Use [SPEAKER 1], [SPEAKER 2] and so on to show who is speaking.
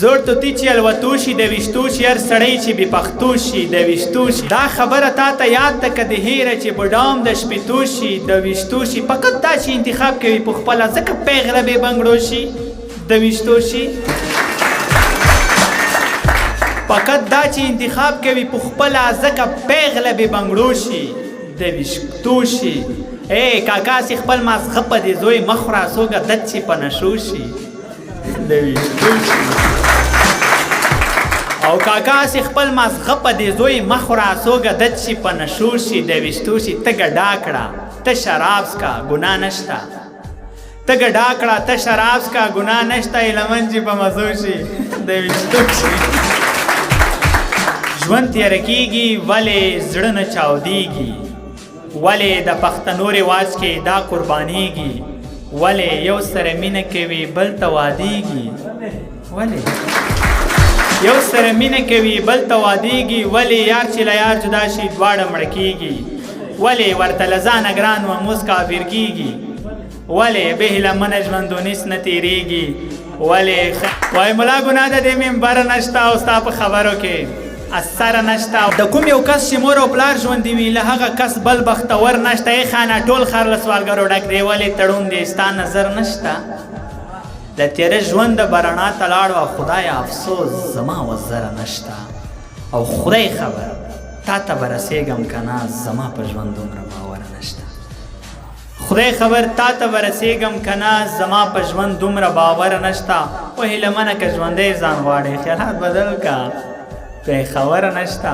[SPEAKER 1] زوړ توتي چې الوتو شي د ویشتو شي هر سړی چې بې پښتو شي د ویشتو شي دا خبره تا ته یاد ده که د هیره چې بډام د شپېتو شي د ویشتو شي فقط دا چې انتخاب کوي په خپله ځکه پیغله بې بنګړو شي د ویشتو شي فقط دا چې انتخاب کوي په خپله ځکه پیغله بې بنګړو شي د ویشتو شي ای کاکا سي خپل مازغه په دې زوی مه خوره څوګه دد چې په نشو شي د ویشتو شي او کاکا سي خپل مازغه په دې زوی مه خوره څوګه دد چې په نشو شي د ویشتو شي ته ګډا کړه ته شراب څکه ګناه نشته ته ګډا کړه ته شراب څکه ګناه نشته لمن چې په مزو شي د ویشتو شي ژوند تیاره کېږي ولې زړه نه چاودېږي ولې د پښتنو رواج کې دا قربانېږي ولې یو سره مینه کوي بل ته وادېږي ولې یو سره مینه کوي بل ته وادېږي ولې یار چې له یار جدا شي دواړه مړه کېږي ولې ورته له ځانه ګران و موس کافر کېږي ولې بې هیله ژوندونیس نه تېرېږي ولې وایي ملا ګناه ده دې منبره نشته او ستا په خبرو کې اثر نشته د کوم یو کس چې مور او پلار ژوندي وي له هغه کس بل بختور نشته ای خانه ټول ښار له سوالګرو ډک دی ولې تړون دی ستا نظر نشته د تیره ژوند د برڼا ته لاړو او خدایه افسوس زما وزره نشته او خدای خبر تا ته به رسېږم که نه زما په ژوند دومره باور نشته خدای خبر تا ته به رسېږم که نه زما په ژوند دومره باور نشته و هیله منه که ژوندی ځان غواړې خیالات بدل که پرې خبره نشته